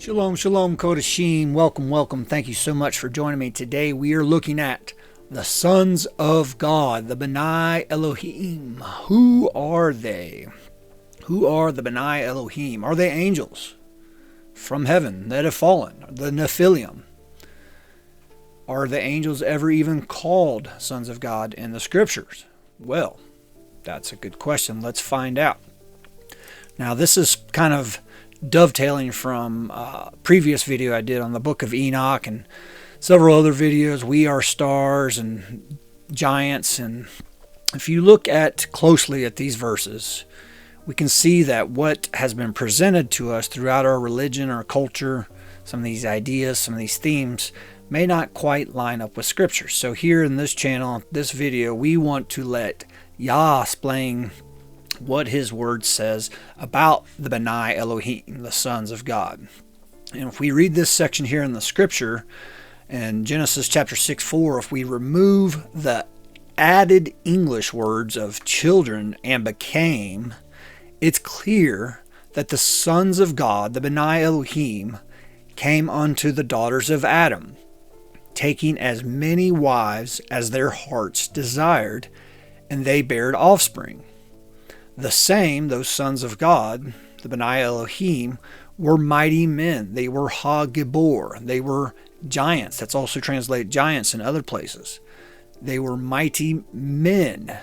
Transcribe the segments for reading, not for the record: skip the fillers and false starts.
Shalom, shalom, Kodashim. Welcome, welcome. Thank you so much for joining me. Today we are looking at the sons of God, the B'nai Elohim. Who are they? Who are the B'nai Elohim? Are they angels from heaven that have fallen? The Nephilim. Are the angels ever even called sons of God in the scriptures? Well, that's a good question. Let's find out. Now, this is kind of dovetailing from a previous video I did on the book of Enoch and several other videos, We Are Stars and Giants. And if you look closely at these verses, we can see that what has been presented to us throughout our religion, our culture, some of these ideas, some of these themes may not quite line up with scripture. So here in this channel, this video, we want to let Yah explain what his word says about the B'nai Elohim, the sons of God. And if we read this section here in the scripture, in Genesis chapter 6:4, if we remove the added English words of children and became, it's clear that the sons of God, the B'nai Elohim, came unto the daughters of Adam, taking as many wives as their hearts desired, and they bared offspring. The same, those sons of God, the B'nai Elohim, were mighty men. They were Ha-Gibor. They were giants. That's also translated giants in other places. They were mighty men.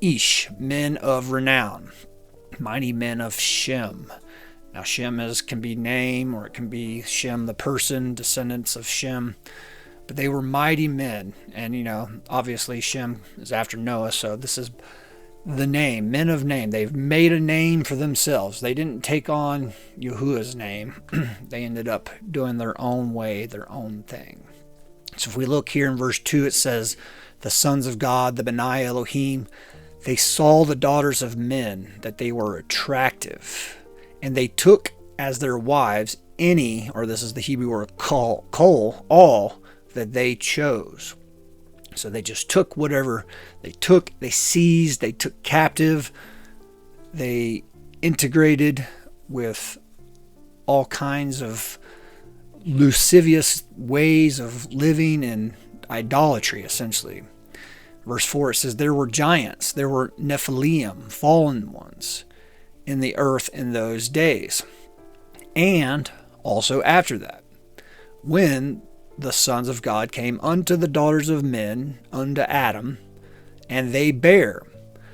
Ish, men of renown. Mighty men of Shem. Now, Shem can be name, or it can be Shem the person, descendants of Shem. But they were mighty men. And, obviously Shem is after Noah, so this is the name, men of name. They've made a name for themselves. They didn't take on Yahuwah's name. They ended up doing their own way, their own thing. So if we look here in verse 2, it says, the sons of God, the B'nai Elohim, they saw the daughters of men, that they were attractive, and they took as their wives any, or this is the Hebrew word kol, all that they chose. So they just took whatever they took, they seized, they took captive, they integrated with all kinds of lascivious ways of living and idolatry, essentially. Verse 4, it says, there were giants, there were Nephilim, fallen ones, in the earth in those days. And also after that, when the sons of God came unto the daughters of men, unto Adam, and they bare.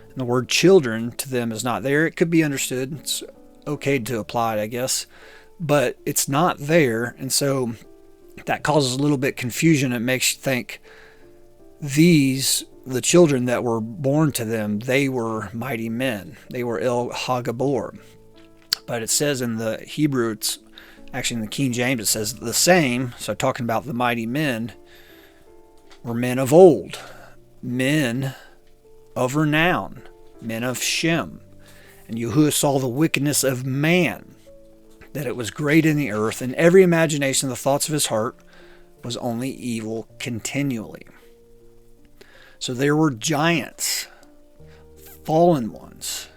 And the word children to them is not there. It could be understood. It's okay to apply it, I guess. But it's not there. And so that causes a little bit confusion. It makes you think the children that were born to them, they were mighty men. They were El Hagabor. But it says in the Hebrew, actually in the King James, it says the same. So talking about the mighty men were men of old, men of renown, men of Shem. And Yahuwah saw the wickedness of man, that it was great in the earth, and every imagination of the thoughts of his heart was only evil continually. So there were giants, fallen ones,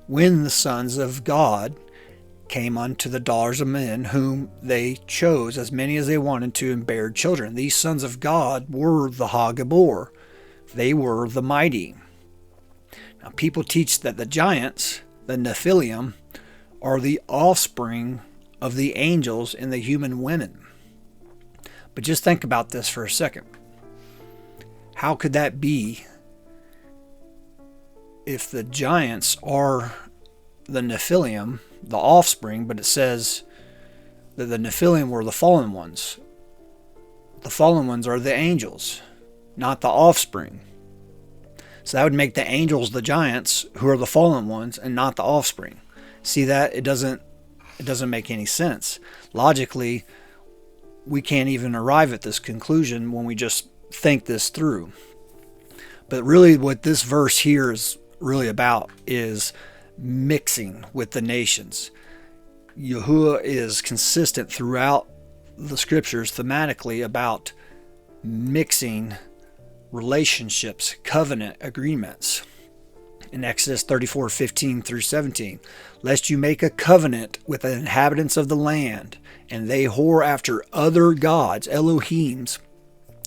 when the sons of God came unto the daughters of men, whom they chose, as many as they wanted to, and bare children. These sons of God were the Ha-Gibor. They were the mighty. Now, people teach that the giants, the Nephilim, are the offspring of the angels and the human women. But just think about this for a second. How could that be if the giants are the Nephilim, the offspring, but it says that the Nephilim were the fallen ones? The fallen ones are the angels, not the offspring. So that would make the angels the giants, who are the fallen ones, and not the offspring. See that? It doesn't make any sense. Logically, we can't even arrive at this conclusion when we just think this through. But really what this verse here is really about is mixing with the nations. Yahuwah is consistent throughout the scriptures thematically about mixing relationships, covenant agreements. In Exodus 34:15 through 17, lest you make a covenant with the inhabitants of the land, and they whore after other gods, Elohims,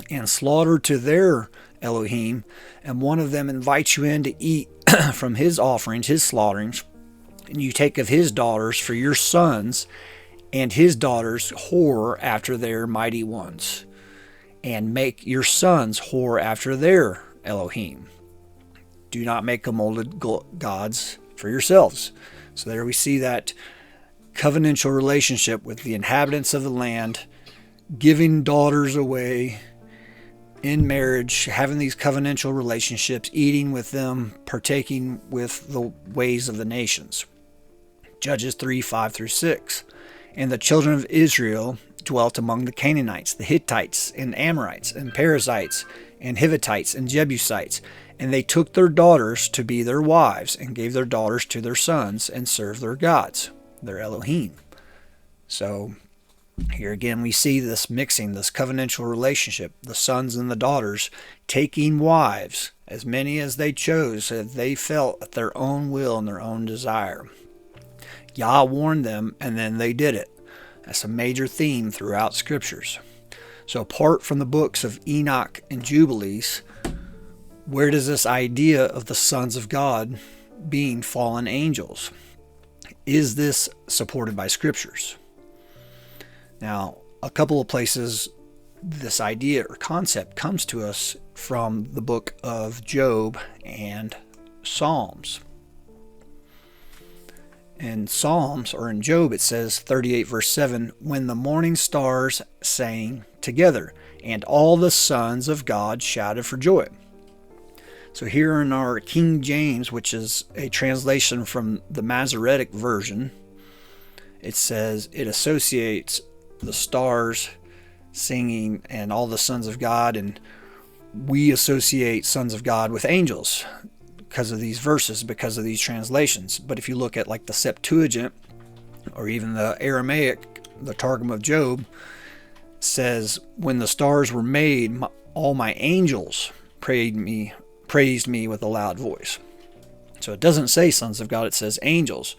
and slaughter to their Elohim, and one of them invites you in to eat from his offerings, his slaughterings, and you take of his daughters for your sons, and his daughters whore after their mighty ones, and make your sons whore after their Elohim. Do not make a molded gods for yourselves. So there we see that covenantal relationship with the inhabitants of the land, giving daughters away in marriage, having these covenantal relationships, eating with them, partaking with the ways of the nations. Judges 3:5 through 6. And the children of Israel dwelt among the Canaanites, the Hittites, and Amorites, and Perizzites, and Hivitites, and Jebusites. And they took their daughters to be their wives, and gave their daughters to their sons, and served their gods, their Elohim. So here again we see this mixing, this covenantal relationship, the sons and the daughters taking wives, as many as they chose, as they felt at their own will and their own desire. Yah warned them, and then they did it. That's a major theme throughout scriptures. So apart from the books of Enoch and Jubilees, where does this idea of the sons of God being fallen angels? Is this supported by scriptures? Now, a couple of places this idea or concept comes to us from the book of Job and Psalms. In Psalms, or in Job, it says 38 verse 7, when the morning stars sang together, and all the sons of God shouted for joy. So here in our King James, which is a translation from the Masoretic version, it says it associates the stars singing and all the sons of God, and we associate sons of God with angels because of these verses, because of these translations. But if you look at like the Septuagint or even the Aramaic, the Targum of Job says, when the stars were made, all my angels praised me with a loud voice. So it doesn't say sons of God, it says angels.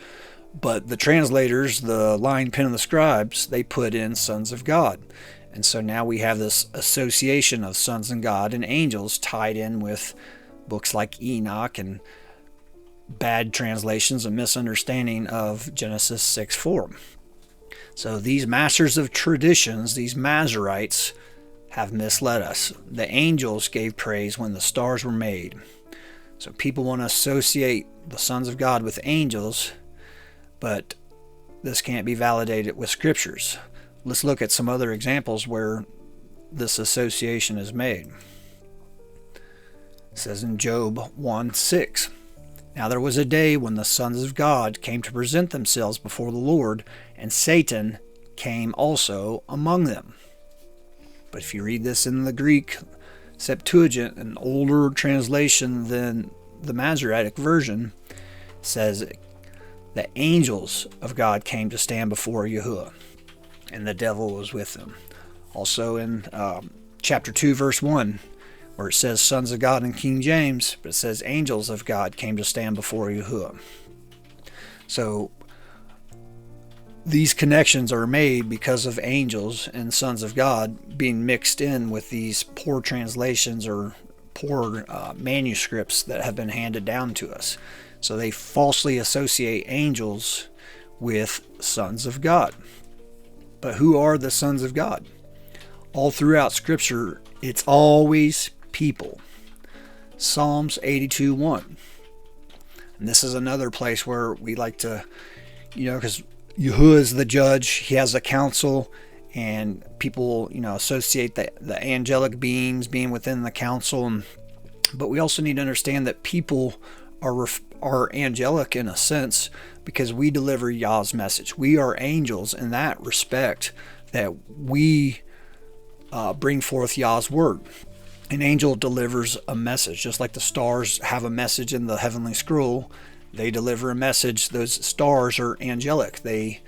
But the translators, the line pen of the scribes, they put in sons of God. And so now we have this association of sons of God and angels tied in with books like Enoch and bad translations and misunderstanding of Genesis 6:4. So these masters of traditions, these Masoretes, have misled us. The angels gave praise when the stars were made. So people want to associate the sons of God with angels, but this can't be validated with scriptures. Let's look at some other examples where this association is made. It says in Job 1:6, now there was a day when the sons of God came to present themselves before the Lord, and Satan came also among them. But if you read this in the Greek Septuagint, an older translation than the Masoretic version, says the angels of God came to stand before Yahuwah, and the devil was with them. Also in chapter 2, verse 1, where it says sons of God in King James, but it says angels of God came to stand before Yahuwah. So these connections are made because of angels and sons of God being mixed in with these poor translations or poor manuscripts that have been handed down to us. So they falsely associate angels with sons of God. But who are the sons of God? All throughout Scripture, it's always people. Psalms 82:1. And this is another place where we like to, because Yahuwah is the judge, he has a council, and people, associate the angelic beings being within the council. But we also need to understand that people are angelic in a sense because we deliver Yah's message. We are angels in that respect, that we bring forth Yah's word. An angel delivers a message, just like the stars have a message in the heavenly scroll. They deliver a message. Those stars are angelic. They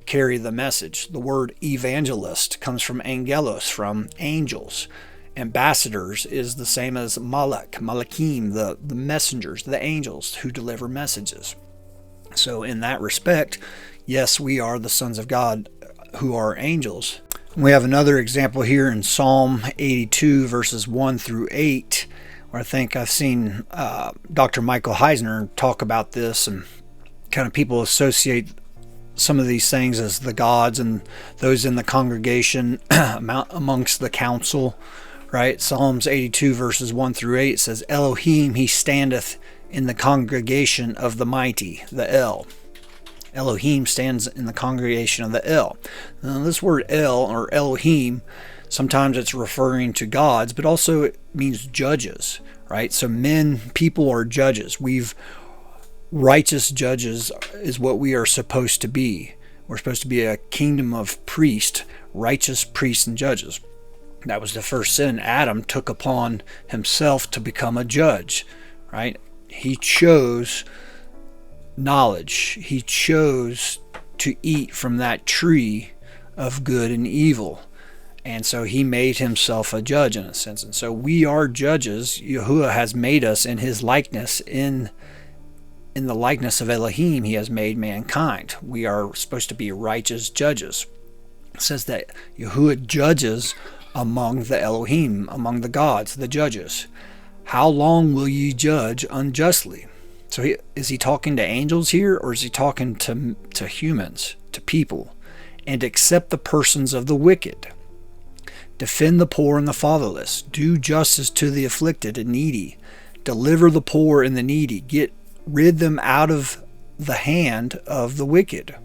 carry the message. The word evangelist comes from angelos, from angels. Ambassadors is the same as malakim, the messengers, the angels who deliver messages. So in that respect, yes, we are the sons of God who are angels. We have another example here in Psalm 82, verses 1 through 8, where I think I've seen Dr. Michael Heisner talk about this, and kind of people associate some of these things as the gods and those in the congregation amongst the council, right? Psalms 82, verses 1 through 8 says, Elohim, he standeth in the congregation of the mighty, the El. Elohim stands in the congregation of the El. Now, this word El or Elohim, sometimes it's referring to gods, but also it means judges, right? So people are judges. Righteous judges is what we are supposed to be. We're supposed to be a kingdom of priests, righteous priests and judges. That was the first sin. Adam took upon himself to become a judge, right? He chose knowledge. He chose to eat from that tree of good and evil. And so he made himself a judge in a sense. And so we are judges. Yahuwah has made us in his likeness. In the likeness of Elohim, he has made mankind. We are supposed to be righteous judges. It says that Yahuwah judges among the Elohim, among the gods, the judges. How long will ye judge unjustly? So is he talking to angels here, or is he talking to humans, to people? And accept the persons of the wicked. Defend the poor and the fatherless. Do justice to the afflicted and needy. Deliver the poor and the needy. Rid them out of the hand of the wicked.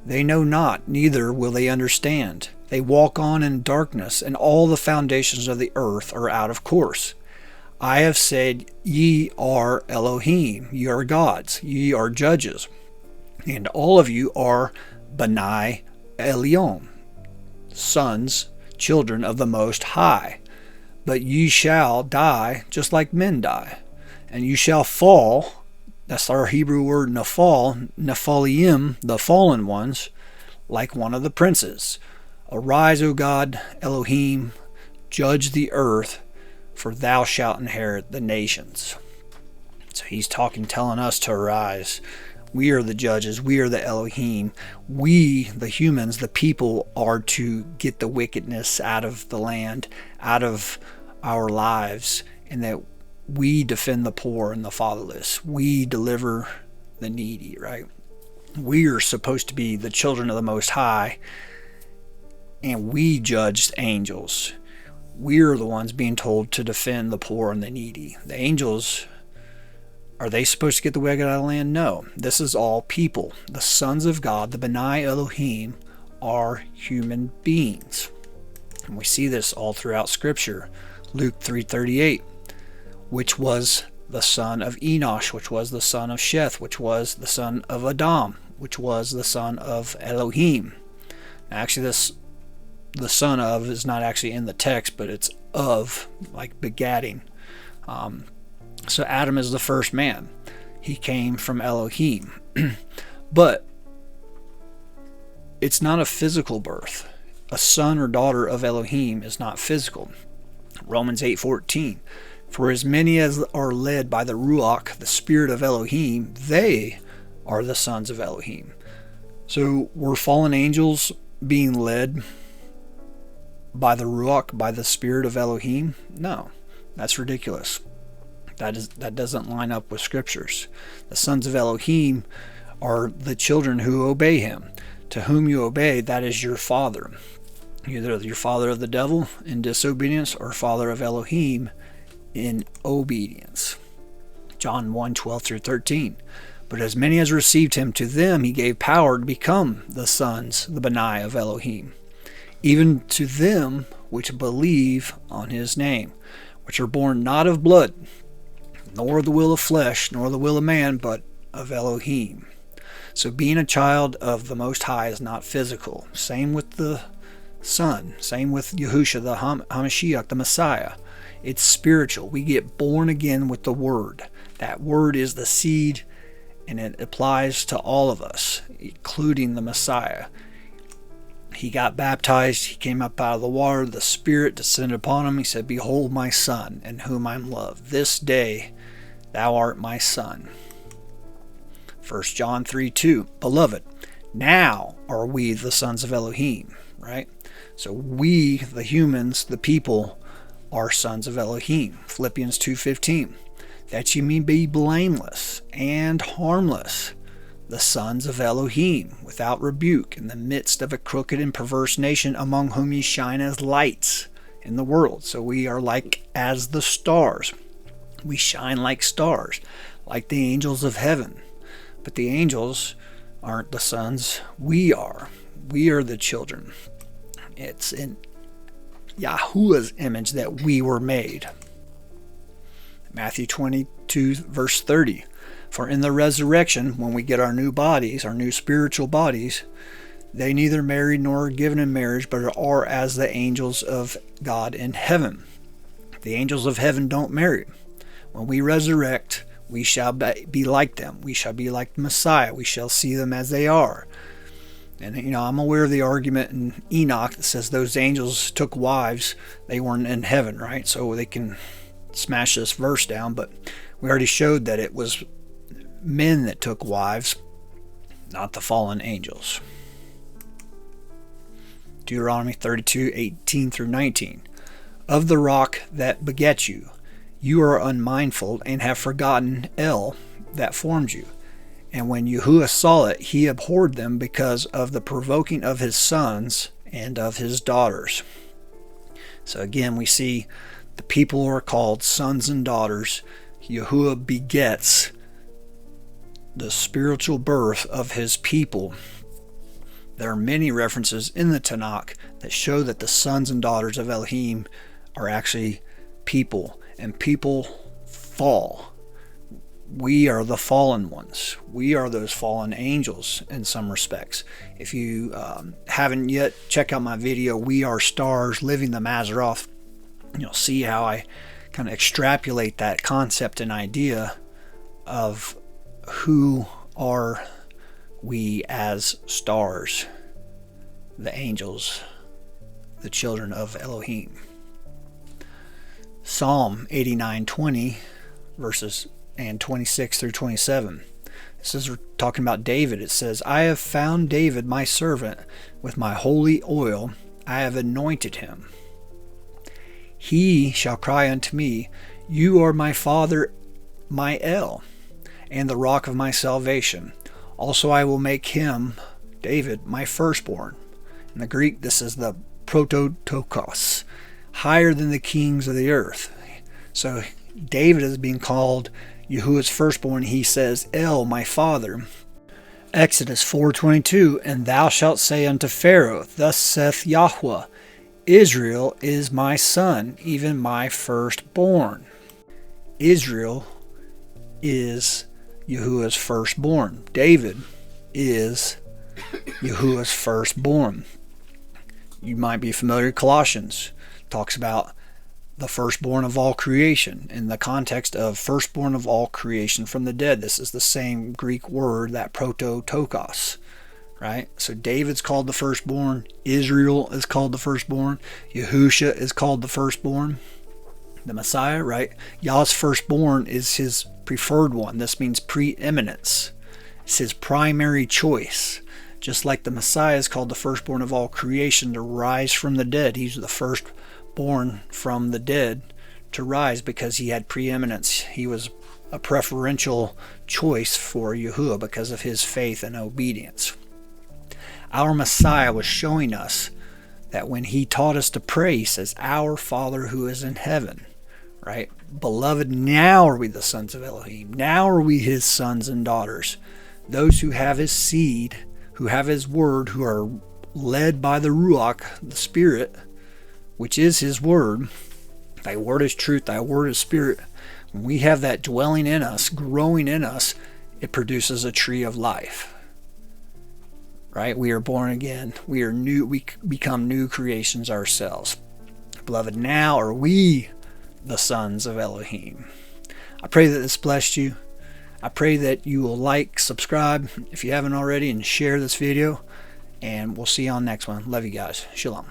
They know not, neither will they understand. They walk on in darkness, and all the foundations of the earth are out of course. I have said, ye are Elohim, ye are gods, ye are judges, and all of you are B'nai Elyon, sons, children of the Most High. But ye shall die just like men die, and you shall fall. That's our Hebrew word nafal, Nephalim, the fallen ones, like one of the princes. Arise, O God, Elohim, judge the earth, for thou shalt inherit the nations. So he's telling us to arise. We are the judges. We are the Elohim. We, the humans, the people, are to get the wickedness out of the land, out of our lives, and that we defend the poor and the fatherless. We deliver the needy, right? We are supposed to be the children of the Most High, and we judge angels. We're the ones being told to defend the poor and the needy. The angels, are they supposed to get the wicked out of the land? No. This is all people. The sons of God, the B'nai Elohim, are human beings. And we see this all throughout Scripture. Luke 3:38, which was the son of Enosh, which was the son of Sheth, which was the son of Adam, which was the son of Elohim. Now, actually, the son of is not actually in the text, but it's of, like begatting. So Adam is the first man. He came from Elohim. But it's not a physical birth. A son or daughter of Elohim is not physical. Romans 8:14. For as many as are led by the Ruach, the spirit of Elohim, they are the sons of Elohim. So were fallen angels being led by the Ruach, by the spirit of Elohim? No, that's ridiculous. That doesn't line up with scriptures. The sons of Elohim are the children who obey him. To whom you obey, that is your father. Either your father of the devil in disobedience, or father of Elohim in obedience. John 1:12-13. But as many as received him, to them he gave power to become the sons, the B'nai of Elohim, even to them which believe on his name, which are born not of blood, nor the will of flesh, nor the will of man, but of Elohim. So being a child of the Most High is not physical. Same with the Son. Same with Yahusha, the HaMashiach, the Messiah. It's spiritual. We get born again with the Word. That Word is the seed, and it applies to all of us, including the Messiah. He got baptized. He came up out of the water. The Spirit descended upon him. He said, "Behold my Son, in whom I am loved. This day thou art my Son." 1 John 3:2, "Beloved, now are we the sons of Elohim," right? So we, the humans, the people, are sons of Elohim. Philippians 2:15, "That ye may be blameless and harmless, the sons of Elohim, without rebuke, in the midst of a crooked and perverse nation, among whom ye shine as lights in the world." So we are like as the stars. We shine like stars, like the angels of heaven. But the angels aren't the sons. We are. We are the children. It's in Yahuwah's image that we were made. Matthew 22, verse 30. "For in the resurrection, when we get our new bodies, our new spiritual bodies, they neither marry nor are given in marriage, but are as the angels of God in heaven." The angels of heaven don't marry. When we resurrect, we shall be like them. We shall be like the Messiah. We shall see them as they are. And, I'm aware of the argument in Enoch that says those angels took wives. They weren't in heaven, right? So they can smash this verse down. But we already showed that it was men that took wives, not the fallen angels. Deuteronomy 32:18 through 19. "Of the rock that begat you, you are unmindful and have forgotten El that formed you. And when Yahuwah saw it, he abhorred them because of the provoking of his sons and of his daughters." So again, we see the people are called sons and daughters. Yahuwah begets the spiritual birth of his people. There are many references in the Tanakh that show that the sons and daughters of Elohim are actually people. And people fall. We are the fallen ones. We are those fallen angels in some respects. If you haven't yet, check out my video, "We Are Stars, Living the Mazzaroth." You'll see how I kind of extrapolate that concept and idea of who are we as stars, the angels, the children of Elohim. Psalm 89:20 verses and 26 through 27. This is talking about David. It says, "I have found David my servant, with my holy oil I have anointed him. He shall cry unto me, You are my Father, my El, and the rock of my salvation. Also I will make him," David, "my firstborn." In the Greek, this is the prototokos, higher than the kings of the earth. So David is being called Yahuwah's firstborn. He says, "El, my father." Exodus 4:22, "And thou shalt say unto Pharaoh, Thus saith Yahuwah, Israel is my son, even my firstborn." Israel is Yahuwah's firstborn. David is Yahuwah's firstborn. You might be familiar with Colossians. Talks about the firstborn of all creation in the context of firstborn of all creation from the dead. This is the same Greek word, that prototokos, right? So David's called the firstborn. Israel is called the firstborn. Yahusha is called the firstborn. The Messiah, right? Yah's firstborn is his preferred one. This means preeminence. It's his primary choice. Just like the Messiah is called the firstborn of all creation to rise from the dead. He's the firstborn from the dead to rise because he had preeminence. He was a preferential choice for Yahuwah because of his faith and obedience. Our Messiah was showing us that when he taught us to pray, he says, "Our Father who is in heaven," right? Beloved, now are we the sons of Elohim. Now are we his sons and daughters. Those who have his seed, who have his word, who are led by the Ruach, the Spirit, which is his word. Thy word is truth, thy word is spirit. When we have that dwelling in us, growing in us, it produces a tree of life. Right? We are born again. We are new. We become new creations ourselves. Beloved, now are we the sons of Elohim. I pray that this blessed you. I pray that you will like, subscribe if you haven't already, and share this video. And we'll see you on the next one. Love you guys. Shalom.